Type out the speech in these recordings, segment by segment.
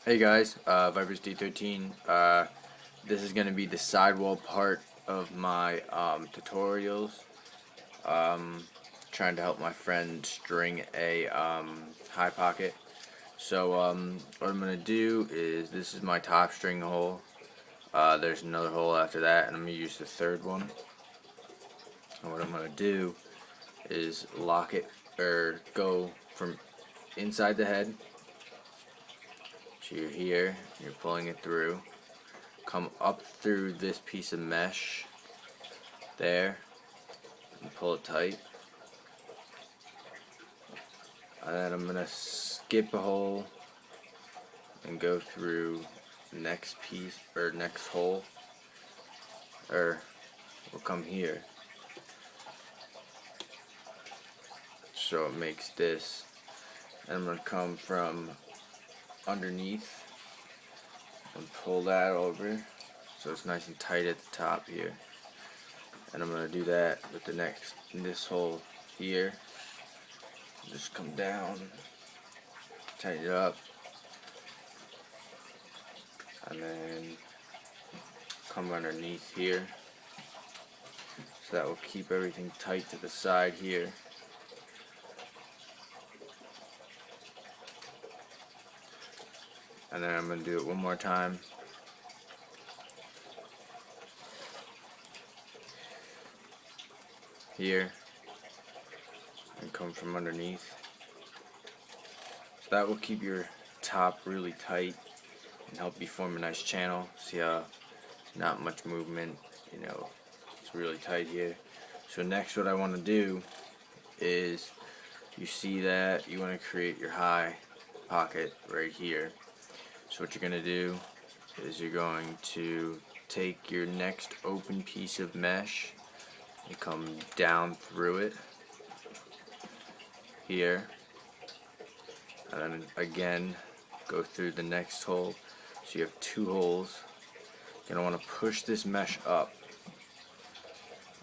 Hey guys, Vipers D13. This is going to be the sidewall part of my tutorials. Trying to help my friend string a high pocket. So what I'm going to do is, this is my top string hole. There's another hole after that, and I'm going to use the third one. And what I'm going to do is lock it, or go from inside the head. So you're here, you're pulling it through. Come up through this piece of mesh there and pull it tight. And then I'm gonna skip a hole and go through the next piece, or next hole, or we'll come here. So it makes this, and I'm gonna come from underneath and pull that over so it's nice and tight at the top here. And I'm going to do that with the next, this hole here. Just come down, tighten it up, and then come underneath here, so that will keep everything tight to the side here. And then I'm going to do it one more time. Here, and come from underneath. So that will keep your top really tight and help you form a nice channel. See how not much movement, it's really tight here. So next, what I want to do is, you see that you want to create your high pocket right here. So what you're going to do is you're going to take your next open piece of mesh and come down through it here, and then again go through the next hole. So you have two holes. You're going to want to push this mesh up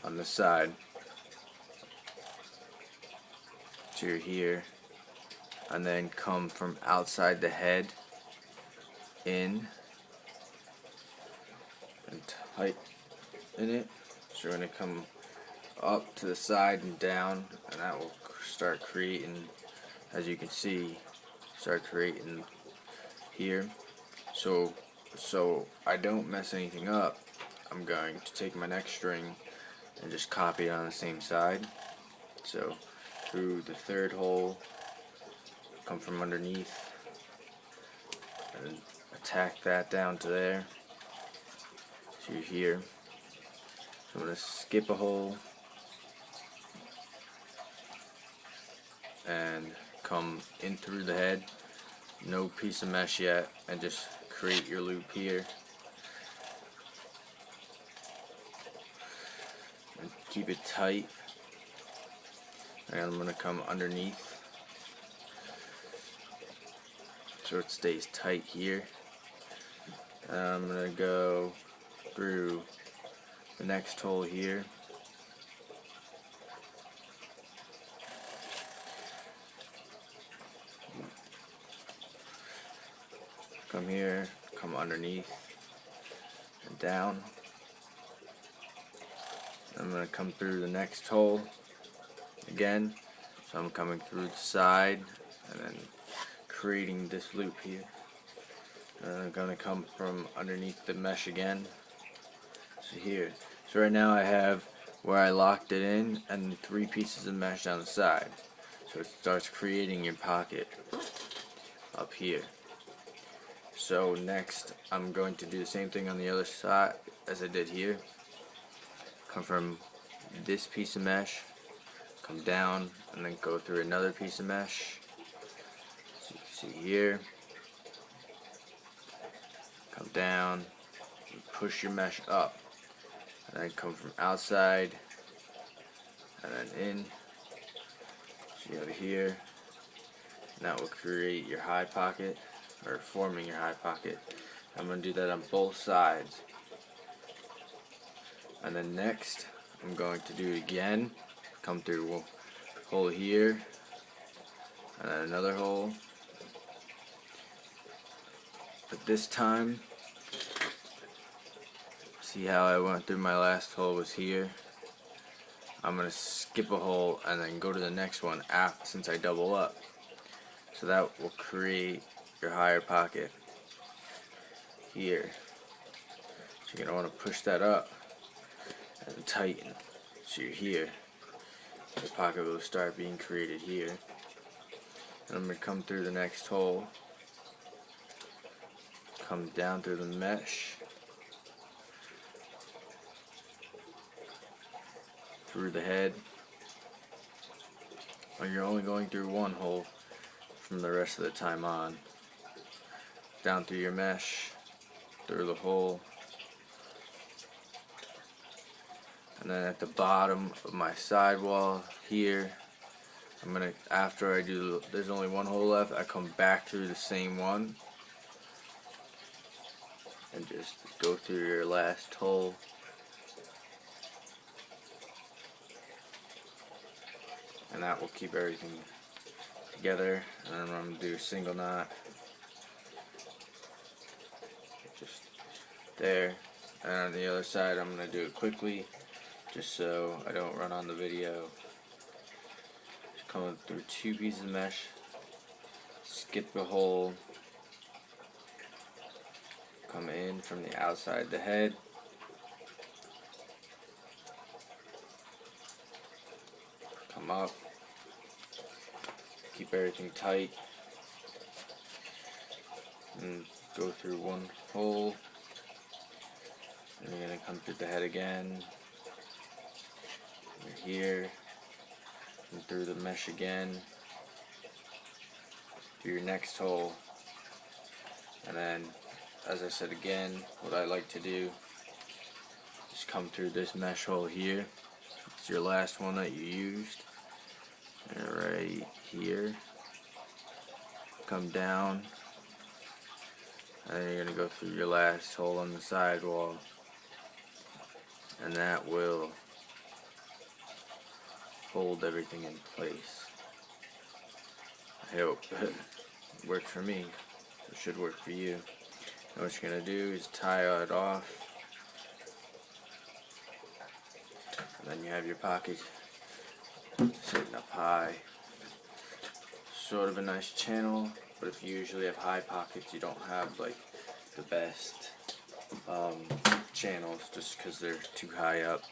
on the side to your here, and then come from outside the head in and tighten it. So we're going to come up to the side and down, and that will start creating, as you can see, start creating here. So I don't mess anything up, I'm going to take my next string and just copy it on the same side. So through the third hole, come from underneath and attack that down to there. So you're here. So I'm going to skip a hole and come in through the head, no piece of mesh yet, and just create your loop here. And keep it tight. And I'm going to come underneath so it stays tight here. And I'm going to go through the next hole here. Come here, come underneath and down. I'm going to come through the next hole again. So I'm coming through the side and then creating this loop here. And I'm going to come from underneath the mesh again. So here. So right now I have where I locked it in and 3 pieces of mesh down the side. So it starts creating your pocket up here. So next I'm going to do the same thing on the other side as I did here. Come from this piece of mesh, come down, and then go through another piece of mesh. So you can see here, come down, and push your mesh up, and then come from outside and then in. So you have it here, and that will create your high pocket, or forming your high pocket. I'm going to do that on both sides. And then next, I'm going to do it again. Come through a hole here, and then another hole, But this time, see how I went through my last hole was here. I'm going to skip a hole and then go to the next one since I double up. So that will create your higher pocket here. So you're going to want to push that up and tighten. So you're here. The pocket will start being created here. And I'm going to come through the next hole. Come down through the mesh. Through the head. And you're only going through one hole from the rest of the time on. Down through your mesh, through the hole, and then at the bottom of my sidewall here, I'm gonna, after I do, there's only one hole left, I come back through the same one and just go through your last hole. And that will keep everything together. And I'm going to do a single knot just there, and on the other side I'm going to do it quickly just so I don't run on the video. Just coming through two pieces of mesh, skip a hole, come in from the outside the head, come up, keep everything tight, and go through one hole, and you're going to come through the head again, you're here, and through the mesh again, do your next hole, and then, as I said again, what I like to do is come through this mesh hole here. It's your last one that you used, and right here, come down, and then you're going to go through your last hole on the sidewall, and that will hold everything in place. I hope it worked for me. It should work for you. And what you're going to do is tie it off, and then you have your pocket sitting up high. Sort of a nice channel, but if you usually have high pockets, you don't have like the best channels just because they're too high up.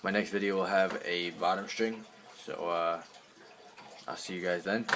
My next video will have a bottom string, so I'll see you guys then.